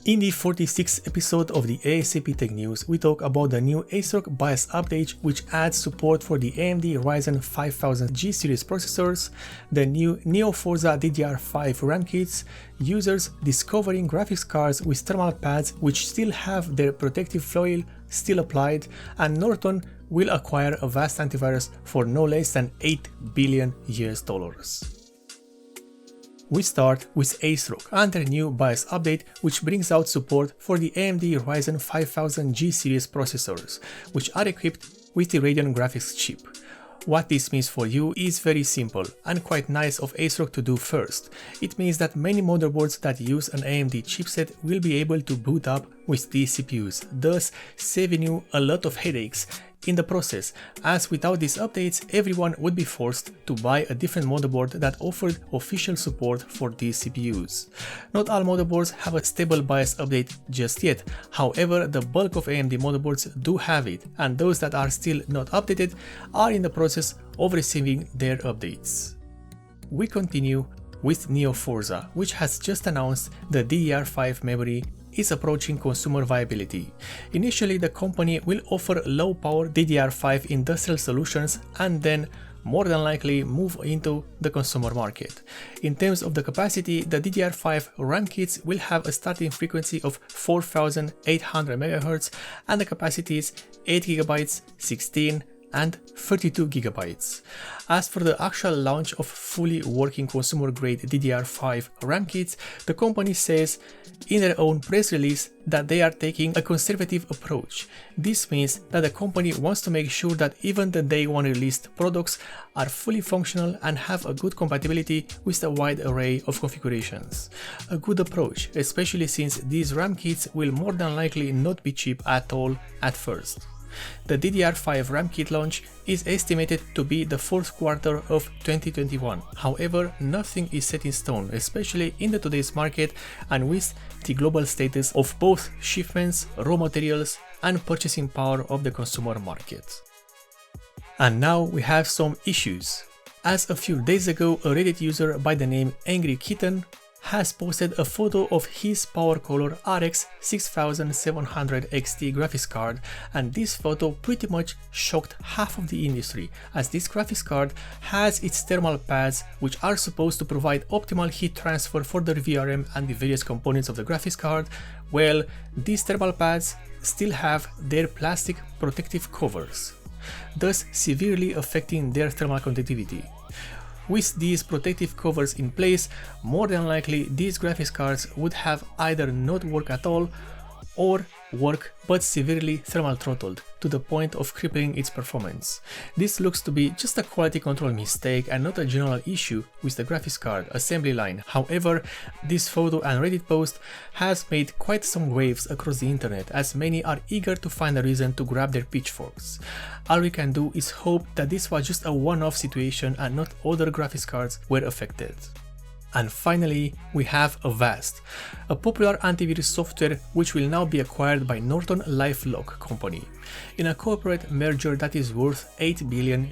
In the 46th episode of the A.S.A.P Tech News, we talk about the new ASRock Bios update which adds support for the AMD Ryzen 5000G series processors, the new Neo Forza DDR5 RAM kits, users discovering graphics cards with thermal pads which still have their protective foil still applied, and Norton will acquire Avast Antivirus for no less than $8 billion. We start with ASRock and their new BIOS update, which brings out support for the AMD Ryzen 5000G series processors, which are equipped with the Radeon graphics chip. What this means for you is very simple and quite nice of ASRock to do first. It means that many motherboards that use an AMD chipset will be able to boot up with these CPUs, thus saving you a lot of headaches in the process, as without these updates everyone would be forced to buy a different motherboard that offered official support for these CPUs. Not all motherboards have a stable BIOS update just yet, however the bulk of AMD motherboards do have it, and those that are still not updated are in the process of receiving their updates. We continue with Neo Forza, which has just announced the DDR5 memory is approaching consumer viability. Initially, the company will offer low-power DDR5 industrial solutions and then more than likely move into the consumer market. In terms of the capacity, the DDR5 RAM kits will have a starting frequency of 4800 MHz and the capacities 8GB, 16 and 32 GB. As for the actual launch of fully working consumer-grade DDR5 RAM kits, the company says in their own press release that they are taking a conservative approach. This means that the company wants to make sure that even the day one released products are fully functional and have a good compatibility with a wide array of configurations. A good approach, especially since these RAM kits will more than likely not be cheap at all at first. The DDR5 RAM kit launch is estimated to be the fourth quarter of 2021. However, nothing is set in stone, especially in today's market and with the global status of both shipments, raw materials and purchasing power of the consumer market. And now we have some issues. As a few days ago, a Reddit user by the name Angry Kitten has posted a photo of his PowerColor RX 6700 XT graphics card, and this photo pretty much shocked half of the industry, as this graphics card has its thermal pads which are supposed to provide optimal heat transfer for the VRM and the various components of the graphics card. Well, these thermal pads still have their plastic protective covers, thus severely affecting their thermal conductivity. With these protective covers in place, more than likely these graphics cards would have either not work at all or work but severely thermal throttled to the point of crippling its performance. This looks to be just a quality control mistake and not a general issue with the graphics card assembly line. However, this photo and Reddit post has made quite some waves across the internet, as many are eager to find a reason to grab their pitchforks. All we can do is hope that this was just a one-off situation and not other graphics cards were affected. And finally, we have Avast, a popular antivirus software which will now be acquired by NortonLifeLock company in a corporate merger that is worth $8 billion.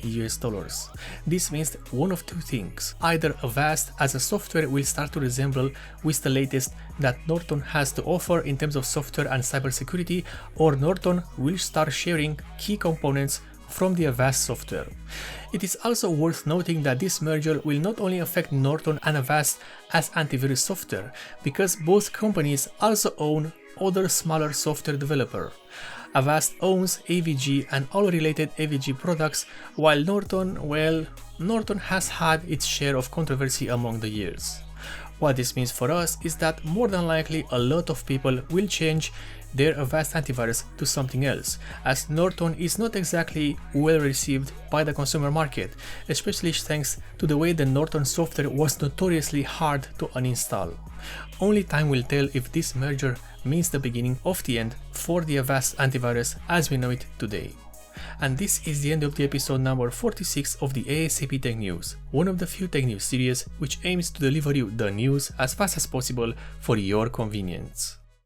This means one of two things: either Avast as a software will start to resemble with the latest that Norton has to offer in terms of software and cybersecurity, or Norton will start sharing key components from the Avast software. It is also worth noting that this merger will not only affect Norton and Avast as antivirus software, because both companies also own other smaller software developer. Avast owns AVG and all related AVG products, while Norton has had its share of controversy among the years. What this means for us is that more than likely a lot of people will change their Avast antivirus to something else, as Norton is not exactly well received by the consumer market, especially thanks to the way the Norton software was notoriously hard to uninstall. Only time will tell if this merger means the beginning of the end for the Avast antivirus as we know it today. And this is the end of the episode number 46 of the A.S.A.P Tech News, one of the few tech news series which aims to deliver you the news as fast as possible for your convenience.